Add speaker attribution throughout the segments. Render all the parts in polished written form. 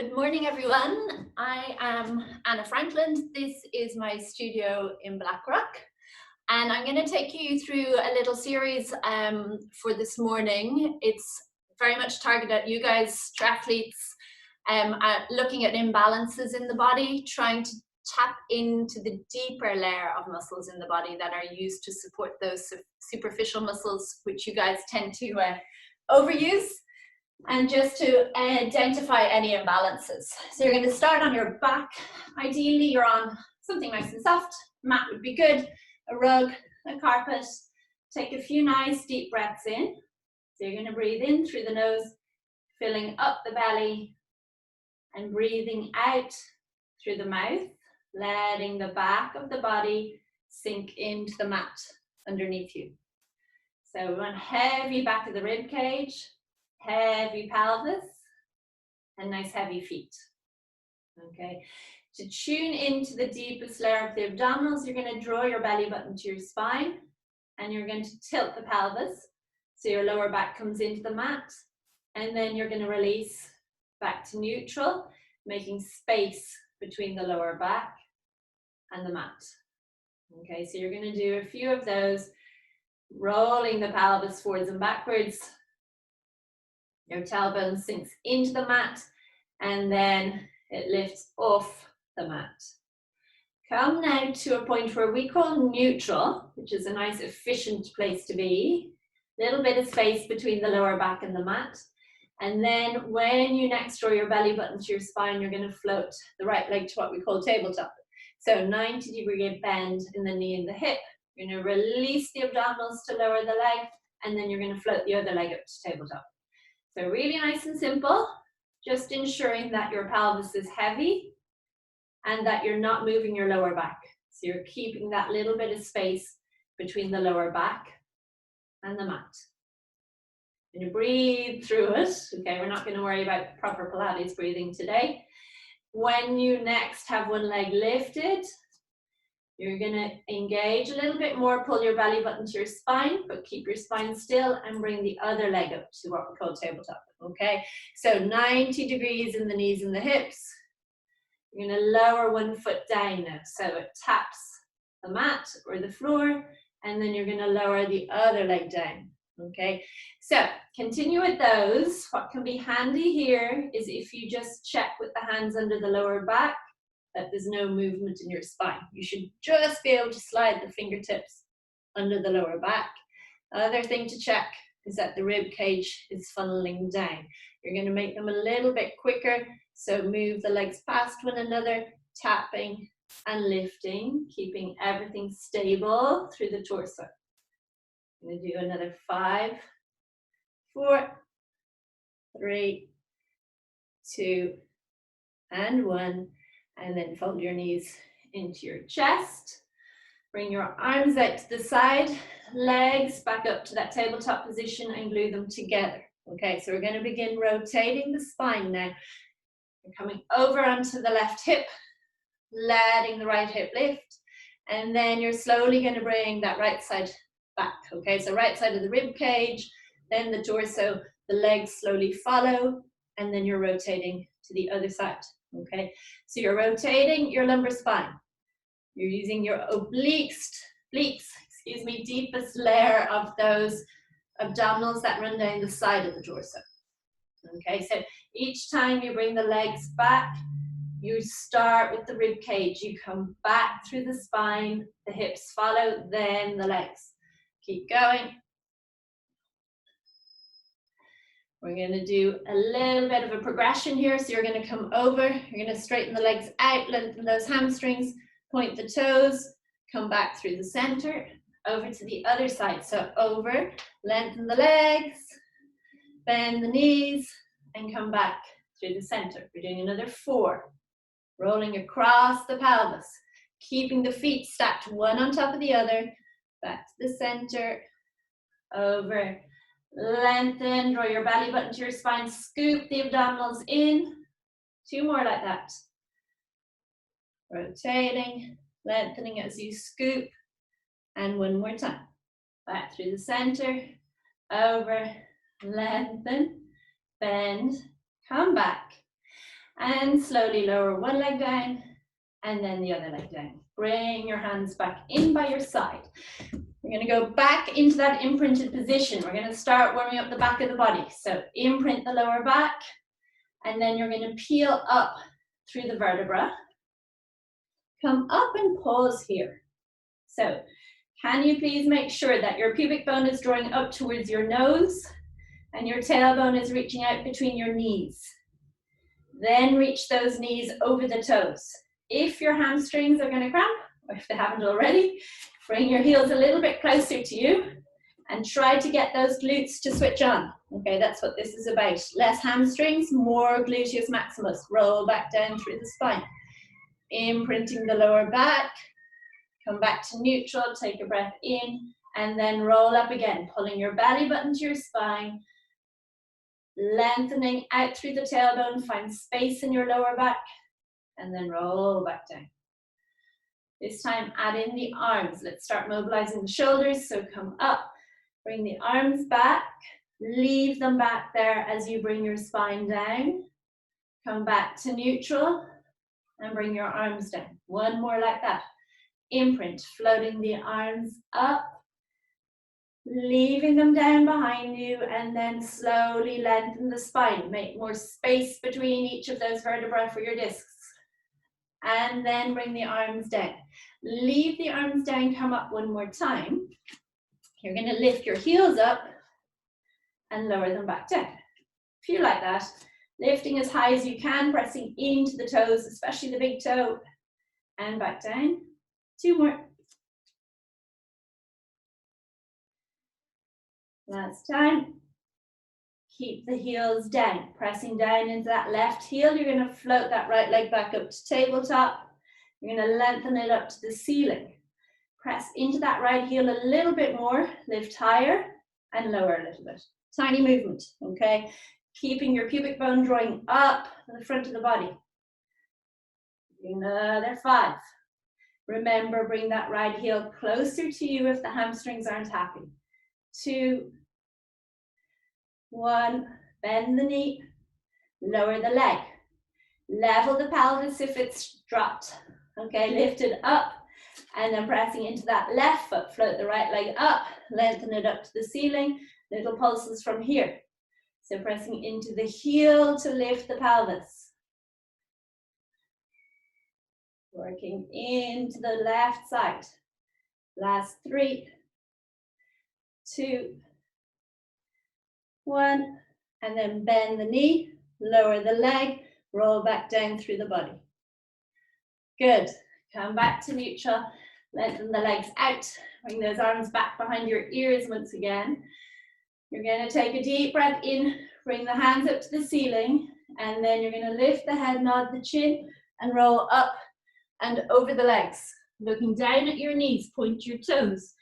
Speaker 1: Good morning, everyone. I am Anna Frankland. This is my studio in Blackrock, and I'm going to take you through a little series for this morning. It's very much targeted at you guys, triathletes, looking at imbalances in the body, trying to tap into the deeper layer of muscles in the body that are used to support those superficial muscles, which you guys tend to overuse. And just to identify any imbalances. So you're going to start on your back. Ideally, you're on something nice and soft. Mat would be good. A rug, a carpet. Take a few nice deep breaths in. So you're going to breathe in through the nose, filling up the belly, and breathing out through the mouth, letting the back of the body sink into the mat underneath you. So we want heavy back of the rib cage. Heavy pelvis and nice heavy feet. Okay, to tune into the deepest layer of the abdominals, you're going to draw your belly button to your spine and you're going to tilt the pelvis so your lower back comes into the mat, and then you're going to release back to neutral, making space between the lower back and the mat. Okay, so you're going to do a few of those, rolling the pelvis forwards and backwards. Your tailbone sinks into the mat and then it lifts off the mat. Come now to a point where we call neutral, which is a nice efficient place to be. Little bit of space between the lower back and the mat. And then when you next draw your belly button to your spine, you're going to float the right leg to what we call tabletop. So 90-degree bend in the knee and the hip. You're going to release the abdominals to lower the leg, and then you're going to float the other leg up to tabletop. So really nice and simple, just ensuring that your pelvis is heavy and that you're not moving your lower back. So you're keeping that little bit of space between the lower back and the mat. And you breathe through it. Okay, we're not going to worry about proper Pilates breathing today. When you next have one leg lifted, you're going to engage a little bit more, pull your belly button to your spine, but keep your spine still and bring the other leg up to what we call tabletop, okay? So 90 degrees in the knees and the hips. You're going to lower one foot down now, so it taps the mat or the floor, and then you're going to lower the other leg down, okay? So continue with those. What can be handy here is if you just check with the hands under the lower back, that there's no movement in your spine. You should just be able to slide the fingertips under the lower back. The other thing to check is that the rib cage is funneling down. You're going to make them a little bit quicker, so move the legs past one another, tapping and lifting, keeping everything stable through the torso. I'm going to do another 5, 4, 3, 2, and 1. And then fold your knees into your chest. Bring your arms out to the side, legs back up to that tabletop position and glue them together. Okay, so we're going to begin rotating the spine now. You're coming over onto the left hip, letting the right hip lift, and then you're slowly going to bring that right side back. Okay, so right side of the rib cage, then the torso, the legs slowly follow, and then you're rotating to the other side. Okay, so you're rotating your lumbar spine. You're using your obliques, deepest layer of those abdominals that run down the side of the torso. Okay, so each time you bring the legs back, you start with the rib cage. You come back through the spine, the hips follow, then the legs. Keep going. We're going to do a little bit of a progression here. So you're going to come over, you're going to straighten the legs out, lengthen those hamstrings, point the toes, come back through the center, over to the other side. So over, lengthen the legs, bend the knees, and come back through the center. We're doing another 4. Rolling across the pelvis, keeping the feet stacked one on top of the other, back to the center, over. Lengthen, draw your belly button to your spine, scoop the abdominals in. 2 more like that. Rotating, lengthening as you scoop. And 1 more time. Back through the center, over, lengthen, bend, come back. And slowly lower one leg down and then the other leg down. Bring your hands back in by your side. We're going to go back into that imprinted position. We're going to start warming up the back of the body. So imprint the lower back, and then you're going to peel up through the vertebra. Come up and pause here. So can you please make sure that your pubic bone is drawing up towards your nose and your tailbone is reaching out between your knees. Then reach those knees over the toes. If your hamstrings are going to cramp, or if they haven't already, bring your heels a little bit closer to you and try to get those glutes to switch on. Okay, that's what this is about. Less hamstrings, more gluteus maximus. Roll back down through the spine. Imprinting the lower back. Come back to neutral, take a breath in, and then roll up again, pulling your belly button to your spine, lengthening out through the tailbone, find space in your lower back, and then roll back down. This time, add in the arms. Let's start mobilizing the shoulders. So come up, bring the arms back, leave them back there as you bring your spine down. Come back to neutral and bring your arms down. One more like that. Imprint, floating the arms up, leaving them down behind you, and then slowly lengthen the spine. Make more space between each of those vertebrae for your discs. And then bring the arms down. Leave the arms down, come up one more time. You're going to lift your heels up and lower them back down. If you like that, lifting as high as you can, pressing into the toes, especially the big toe, and back down. Two more. Last time. Keep the heels down, pressing down into that left heel. You're going to float that right leg back up to tabletop. You're going to lengthen it up to the ceiling. Press into that right heel a little bit more, lift higher and lower a little bit. Tiny movement, okay? Keeping your pubic bone drawing up to the front of the body. Another 5. Remember, bring that right heel closer to you if the hamstrings aren't happy. 2, 1, bend the knee, lower the leg. Level the pelvis if it's dropped. Okay, lift it up and then pressing into that left foot, float the right leg up, lengthen it up to the ceiling, little pulses from here. So pressing into the heel to lift the pelvis. Working into the left side. Last 3, 2, 1, and then bend the knee, lower the leg, roll back down through the body. Good. Come back to neutral, lengthen the legs out, bring those arms back behind your ears once again. You're going to take a deep breath in, bring the hands up to the ceiling, and then you're going to lift the head, nod the chin, and roll up and over the legs. Looking down at your knees, point your toes.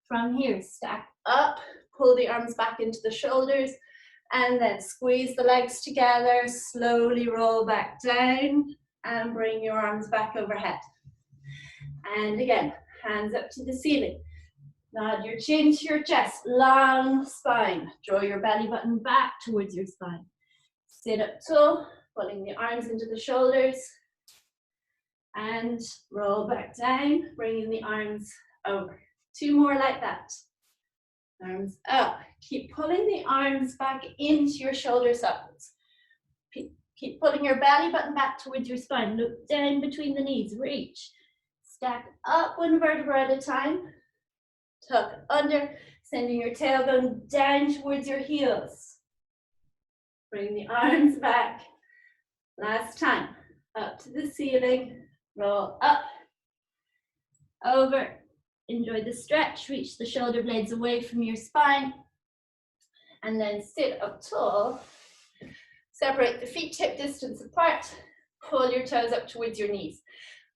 Speaker 1: From here, stack up, pull the arms back into the shoulders, and then squeeze the legs together, slowly roll back down, and bring your arms back overhead. And again, hands up to the ceiling. Nod your chin to your chest, long spine. Draw your belly button back towards your spine. Sit up tall, pulling the arms into the shoulders, and roll back down, bringing the arms over. 2 more like that. Arms up. Keep pulling the arms back into your shoulders upwards. Keep pulling your belly button back towards your spine. Look down between the knees. Reach. Stack up one vertebra at a time. Tuck under, sending your tailbone down towards your heels. Bring the arms back. Last time. Up to the ceiling. Roll up. Over. Enjoy the stretch. Reach the shoulder blades away from your spine. And then sit up tall. Separate the feet hip distance apart. Pull your toes up towards your knees.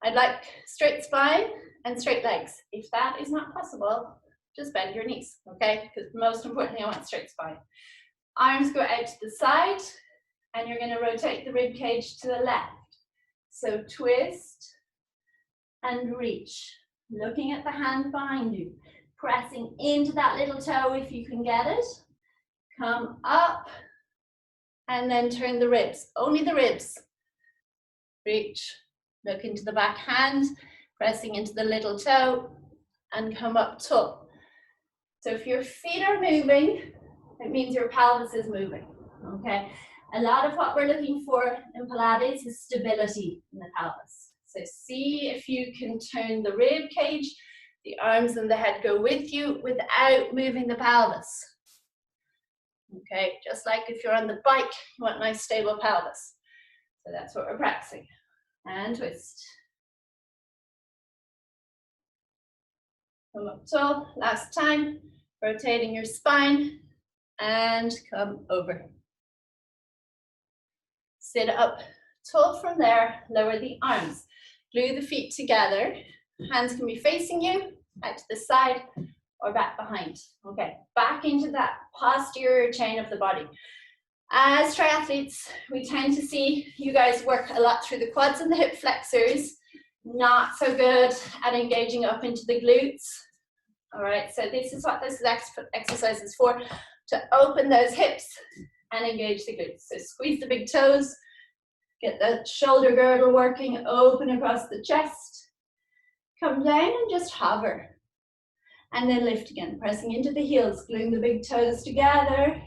Speaker 1: I'd like straight spine and straight legs. If that is not possible, just bend your knees, okay? Because most importantly, I want straight spine. Arms go out to the side, and you're going to rotate the rib cage to the left. So twist and reach. Looking at the hand behind you. Pressing into that little toe if you can get it. Come up, and then turn the ribs. Only the ribs. reach, look into the back hand, pressing into the little toe, and come up tall. So if your feet are moving, it means your pelvis is moving, okay? A lot of what we're looking for in Pilates is stability in the pelvis. So see if you can turn the rib cage, the arms and the head go with you without moving the pelvis. Okay, just like if you're on the bike, you want a nice stable pelvis. So that's what we're practicing. And twist. Come up tall, last time. Rotating your spine and come over. Sit up tall from there, lower the arms. Glue the feet together. Hands can be facing you, out to the side or back behind. Okay, back into that posterior chain of the body. As triathletes, we tend to see you guys work a lot through the quads and the hip flexors, not so good at engaging up into the glutes. All right, so this is what this exercise is for, to open those hips and engage the glutes. So squeeze the big toes, get the shoulder girdle working, open across the chest, come down and just hover. And then lift again, pressing into the heels, gluing the big toes together,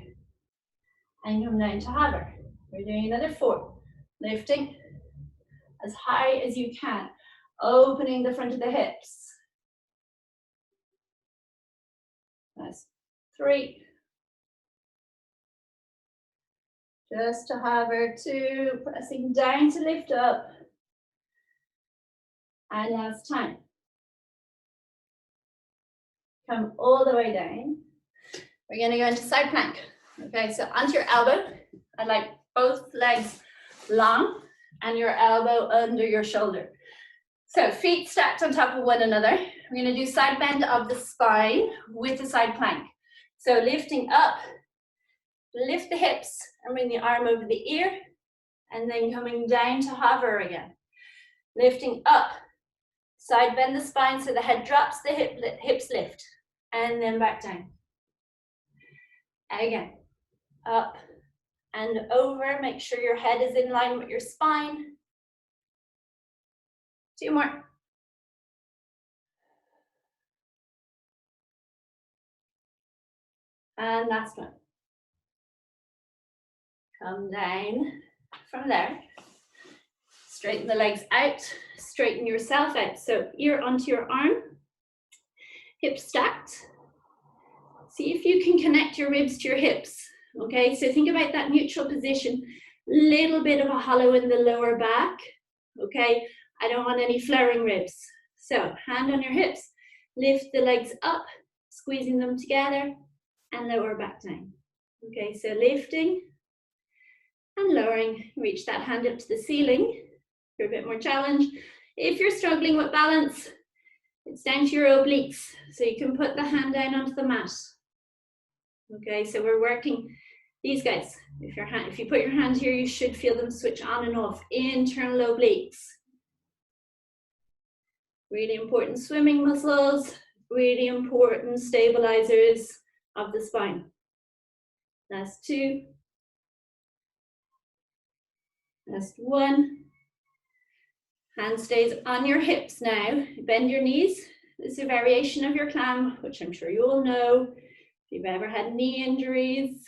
Speaker 1: and come down to hover. We're doing another 4. Lifting as high as you can, opening the front of the hips. That's 3. Just to hover, 2, pressing down to lift up. And last time. Come all the way down. We're going to go into side plank. Okay, so onto your elbow. I'd like both legs long and your elbow under your shoulder. So feet stacked on top of one another. We're going to do side bend of the spine with a side plank. So lifting up, lift the hips and bring the arm over the ear, and then coming down to hover again. Lifting up, side bend the spine so the head drops, the hips lift, and then back down. Again, up and over. Make sure your head is in line with your spine. 2 more. And last one. Come down from there. Straighten the legs out, straighten yourself out. So ear onto your arm, hips stacked. See if you can connect your ribs to your hips. Okay, so think about that neutral position. Little bit of a hollow in the lower back. Okay, I don't want any flaring ribs. So hand on your hips, lift the legs up, squeezing them together, and lower back down. Okay, so lifting and lowering. Reach that hand up to the ceiling for a bit more challenge. If you're struggling with balance, it's down to your obliques, so you can put the hand down onto the mat. Okay, so we're working these guys. If you put your hand here, you should feel them switch on and off. Internal obliques. Really important swimming muscles, really important stabilizers of the spine. Last 2. Last 1. Hand stays on your hips now. Bend your knees. This is a variation of your clam, which I'm sure you all know if you've ever had knee injuries.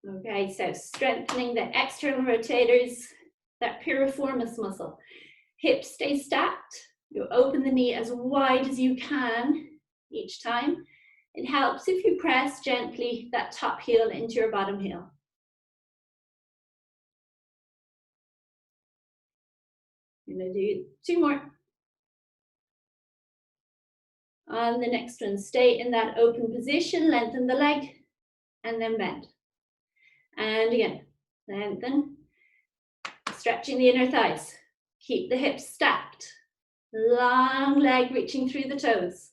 Speaker 1: Okay, so strengthening the external rotators, that piriformis muscle. Hips stay stacked. You open the knee as wide as you can each time. It helps if you press gently that top heel into your bottom heel. I'm going to do 2 more. On the next one, stay in that open position, lengthen the leg, and then bend. And again, lengthen, stretching the inner thighs. Keep the hips stacked. Long leg reaching through the toes.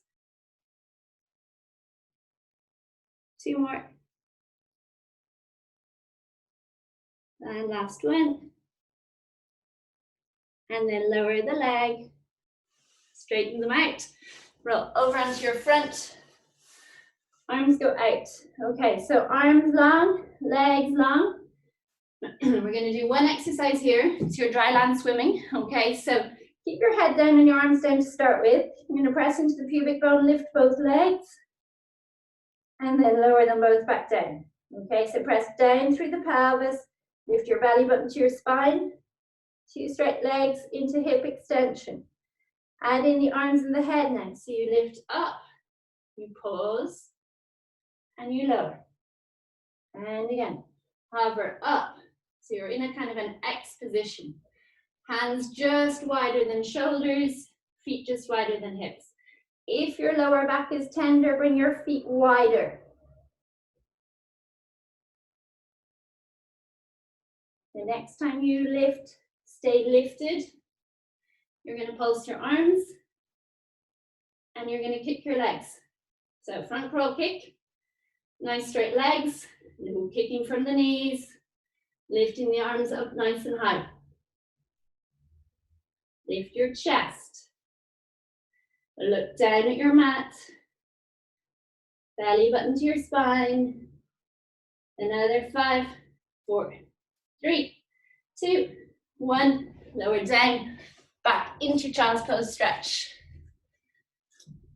Speaker 1: 2 more. And last one. And then lower the leg, straighten them out. Roll over onto your front. Arms go out. Okay, so arms long, legs long. We're going to do one exercise here. It's your dry land swimming. Okay, so keep your head down and your arms down to start with. You're going to press into the pubic bone, lift both legs, and then lower them both back down. Okay, so press down through the pelvis, lift your belly button to your spine, 2 straight legs into hip extension. Add in the arms and the head now. So you lift up, you pause, and you lower. And again, hover up. So you're in a kind of an X position. Hands just wider than shoulders, feet just wider than hips. If your lower back is tender, bring your feet wider. The next time you lift, stay lifted. You're going to pulse your arms and you're going to kick your legs. So front crawl kick, nice straight legs, kicking from the knees, lifting the arms up nice and high. Lift your chest. Look down at your mat. Belly button to your spine. Another 5, 4, 3, 2, 1. Lower down, back into child's pose stretch.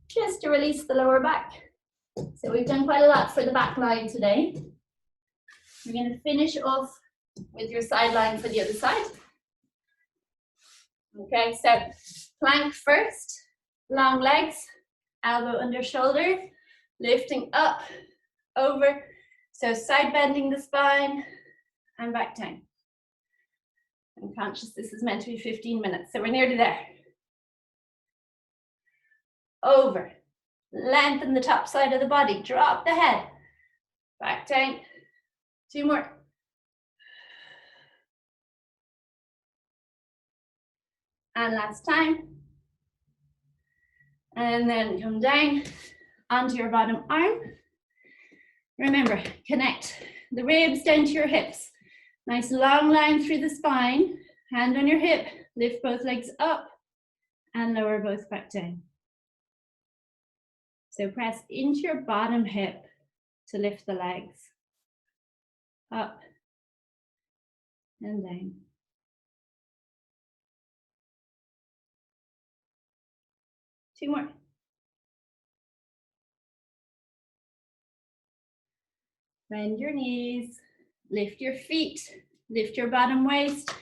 Speaker 1: Just to release the lower back. So we've done quite a lot for the back line today. We're going to finish off with your side line for the other side. Okay, so plank first, long legs, elbow under shoulder, lifting up, over. So side bending the spine and back down. I'm conscious this is meant to be 15 minutes, so we're nearly there. Over, lengthen the top side of the body, drop the head, back down, 2 more. And last time. And then come down onto your bottom arm. Remember, connect the ribs down to your hips. Nice long line through the spine, hand on your hip, lift both legs up and lower both back down. So press into your bottom hip to lift the legs up and down. Two more. Bend your knees, lift your feet, lift your bottom waist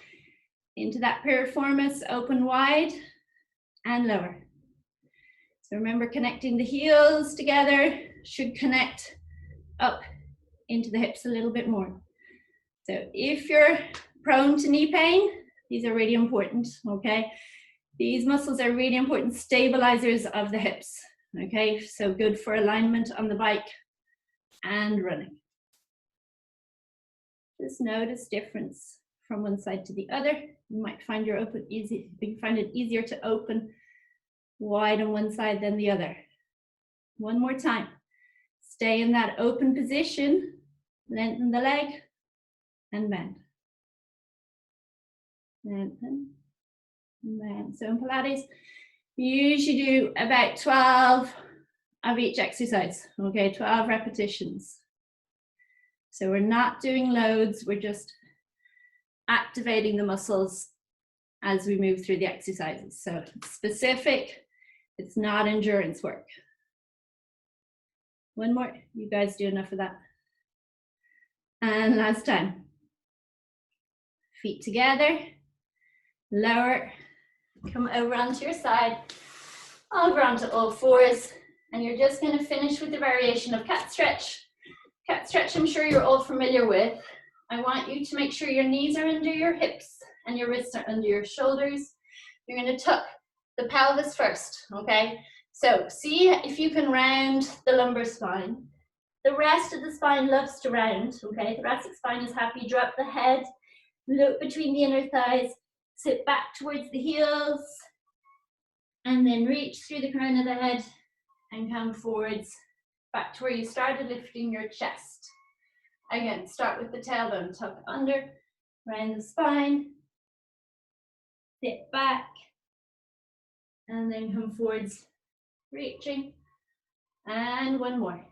Speaker 1: into that piriformis, open wide and lower. So remember, connecting the heels together should connect up into the hips a little bit more. So if you're prone to knee pain, these are really important, okay? These muscles are really important stabilizers of the hips, okay? So good for alignment on the bike and running. Just notice difference from one side to the other. You might find you find it easier to open wide on one side than the other. One more time. Stay in that open position, lengthen the leg and bend. Lengthen and bend. So in Pilates, you usually do about 12 of each exercise, okay, 12 repetitions. So we're not doing loads, we're just activating the muscles as we move through the exercises. So it's specific, it's not endurance work. One more, you guys do enough of that. And last time. Feet together, lower, come over onto your side, over onto all fours, and you're just going to finish with the variation of cat stretch. Cat stretch, I'm sure you're all familiar with. I want you to make sure your knees are under your hips and your wrists are under your shoulders. You're going to tuck the pelvis first, okay? So see if you can round the lumbar spine. The rest of the spine loves to round, okay? The thoracic spine is happy. Drop the head, look between the inner thighs, sit back towards the heels, and then reach through the crown of the head and come forwards back to where you started, lifting your chest. Again, start with the tailbone, tuck under, round the spine, sit back, and then come forwards, reaching, and one more,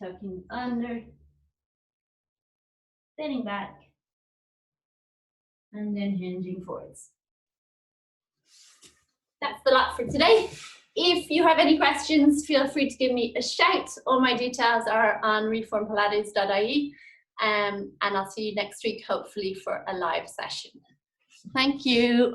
Speaker 1: tucking under, sitting back, and then hinging forwards. That's the lot for today. If you have any questions, feel free to give me a shout. All my details are on reformpilates.ie, and I'll see you next week, hopefully for a live session. Thank you.